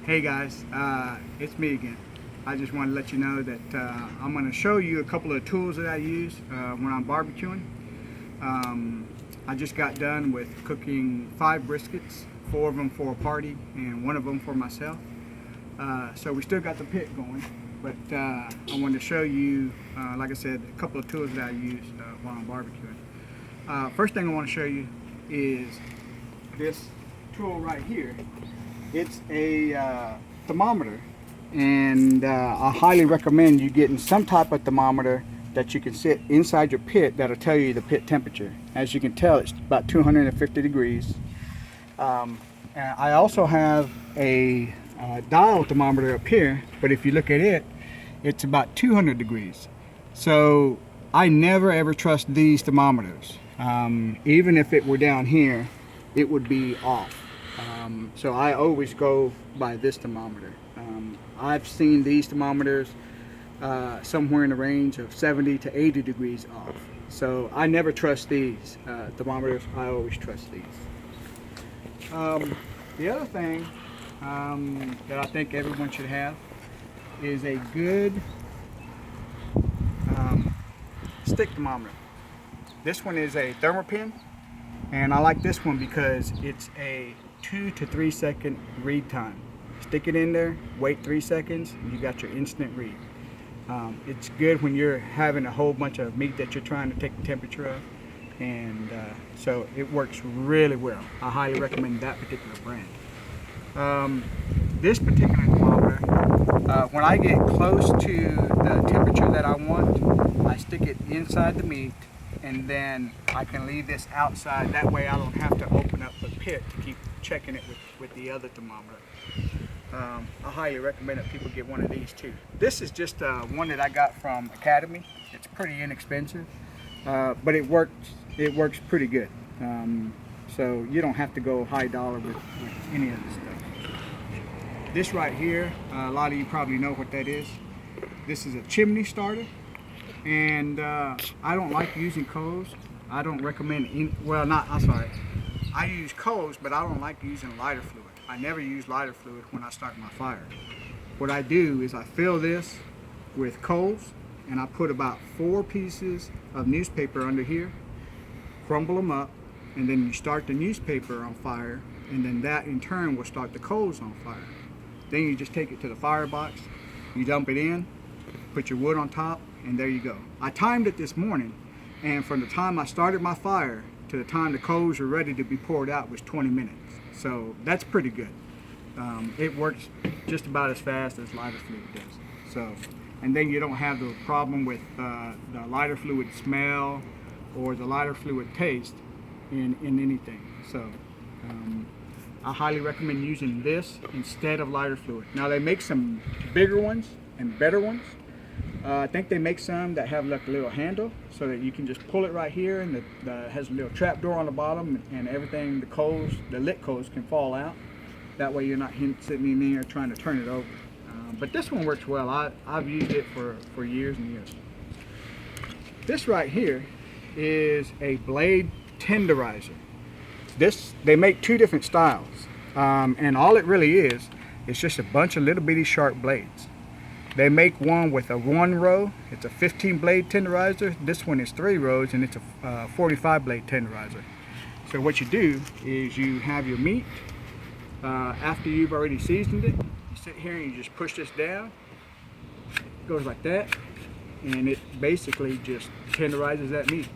Hey guys, it's me again. I just want to let you know that I'm going to show you a couple of tools that I use when I'm barbecuing. I just got done with cooking 5 briskets, 4 of them for a party and 1 of them for myself. So we still got the pit going, but I wanted to show you, like I said, a couple of tools that I use while I'm barbecuing. First thing I want to show you is this tool right here. It's a thermometer, and I highly recommend you getting some type of thermometer that you can sit inside your pit that'll tell you the pit temperature. As you can tell, it's about 250 degrees. And I also have a dial thermometer up here, but if you look at it, it's about 200 degrees. So I never ever trust these thermometers. Even if it were down here, it would be off. So I always go by this thermometer. I've seen these thermometers somewhere in the range of 70 to 80 degrees off. So I never trust these thermometers. I always trust these. The other thing that I think everyone should have is a good stick thermometer. This one is a thermopin, and I like this one because it's a 2 to 3 second read time. Stick it in there, wait 3 seconds, and you got your instant read. It's good when you're having a whole bunch of meat that you're trying to take the temperature of, and so it works really well. I highly recommend that particular brand. This particular thermometer, when I get close to the temperature that I want, I stick it inside the meat, and then I can leave this outside. That way I don't have to open up the pit to keep checking it with the other thermometer. I highly recommend that people get one of these too. This is just one that I got from Academy. It's pretty inexpensive, but it works pretty good. So you don't have to go high dollar with any of this stuff. This right here, a lot of you probably know what that is. This is a chimney starter. And I don't like using coals. I don't recommend I use coals, but I don't like using lighter fluid. I never use lighter fluid when I start my fire. What I do is I fill this with coals, and I put about 4 pieces of newspaper under here, crumble them up, and then you start the newspaper on fire, and then that in turn will start the coals on fire. Then you just take it to the firebox, you dump it in, put your wood on top, and there you go. I timed it this morning, and from the time I started my fire to the time the coals were ready to be poured out was 20 minutes. So that's pretty good. It works just about as fast as lighter fluid does. So, and then you don't have the problem with the lighter fluid smell or the lighter fluid taste in anything. So I highly recommend using this instead of lighter fluid. Now they make some bigger ones and better ones. I think they make some that have like a little handle so that you can just pull it right here, and it has a little trap door on the bottom, and everything, the lit coals can fall out. That way you're not sitting in there trying to turn it over. But this one works well. I've used it for years and years. This right here is a blade tenderizer. They make 2 different styles, and all it really is just a bunch of little bitty sharp blades. They make one with a 1 row. It's a 15 blade tenderizer. This one is 3 rows, and it's a 45 blade tenderizer. So what you do is you have your meat. After you've already seasoned it, you sit here and you just push this down. It goes like that, and it basically just tenderizes that meat.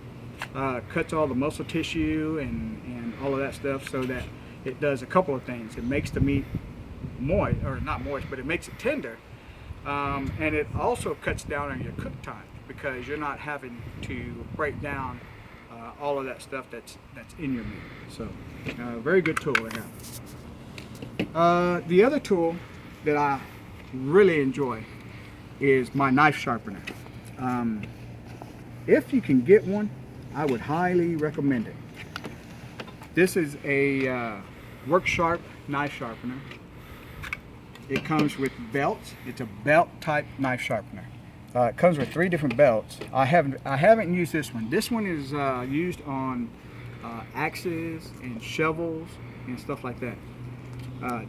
Cuts all the muscle tissue and all of that stuff, so that it does a couple of things. It makes the meat moist, or not moist, but it makes it tender. And it also cuts down on your cook time, because you're not having to break down all of that stuff that's in your meat. So very good tool to have. The other tool that I really enjoy is my knife sharpener. If you can get one, I would highly recommend it. This is a Work Sharp knife sharpener. It comes with belts. It's a belt type knife sharpener. It comes with 3 different belts. I haven't used this one. This one is used on axes and shovels and stuff like that.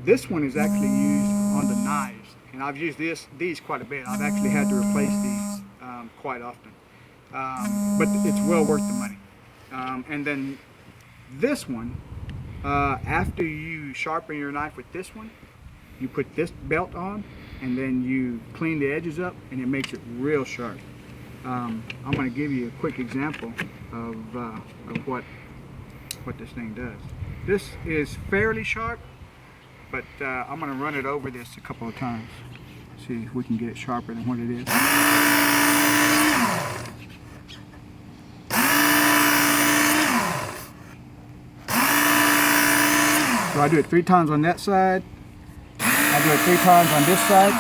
This one is actually used on the knives, and I've used these quite a bit. I've actually had to replace these quite often, but it's well worth the money. And then this one, after you sharpen your knife with this one, you put this belt on, and then you clean the edges up, and it makes it real sharp. I'm going to give you a quick example of what this thing does. This is fairly sharp, but I'm going to run it over this a couple of times. See if we can get it sharper than what it is. So I do it 3 times on that side. I do it 3 times on this side.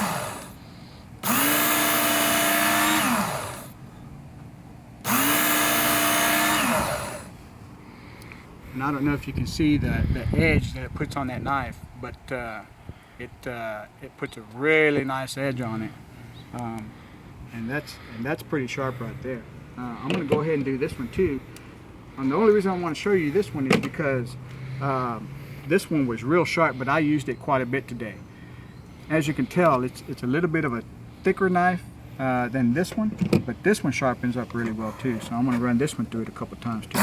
And I don't know if you can see the edge that it puts on that knife, but it puts a really nice edge on it, and that's pretty sharp right there. I'm going to go ahead and do this one too. And the only reason I want to show you this one is because this one was real sharp, but I used it quite a bit today. As you can tell, it's a little bit of a thicker knife than this one, but this one sharpens up really well too. So I'm going to run this one through it a couple times too.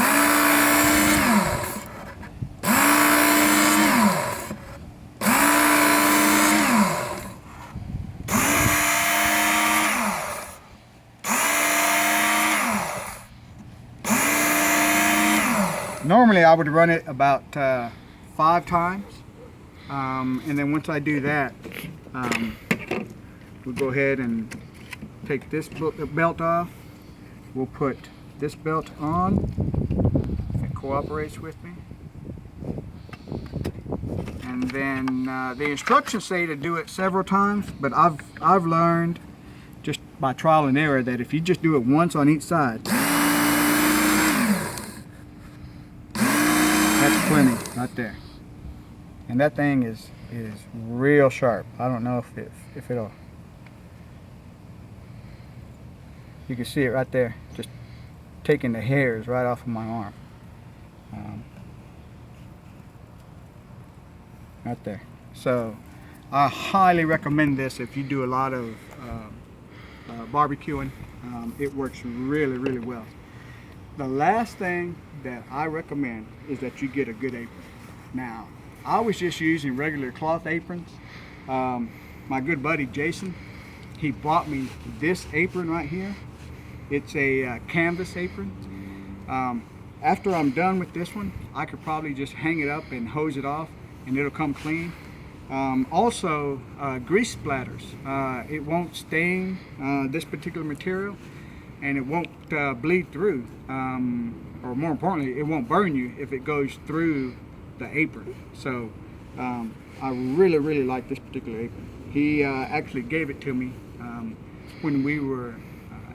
Normally I would run it about 5 times, and then once I do that, we'll go ahead and take this belt off. We'll put this belt on, if it cooperates with me. And then the instructions say to do it several times, but I've learned just by trial and error that if you just do it once on each side, that's plenty right there. And that thing is real sharp. I don't know if it'll. You can see it right there, just taking the hairs right off of my arm. Right there. So I highly recommend this if you do a lot of barbecuing. It works really, really well. The last thing that I recommend is that you get a good apron. Now, I was just using regular cloth aprons. My good buddy Jason, he bought me this apron right here. It's a canvas apron. After I'm done with this one, I could probably just hang it up and hose it off, and it'll come clean. Also, grease splatters. It won't stain this particular material, and it won't bleed through, or more importantly, it won't burn you if it goes through the apron. So I really, really like this particular apron. He actually gave it to me when we were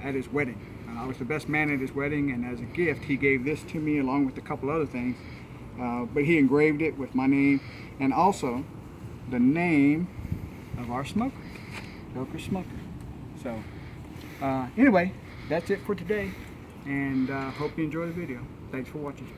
at his wedding. I was the best man at his wedding, and as a gift he gave this to me along with a couple other things, but he engraved it with my name and also the name of our smoker, Bbq Smoker. So anyway, that's it for today, and hope you enjoy the video. Thanks for watching.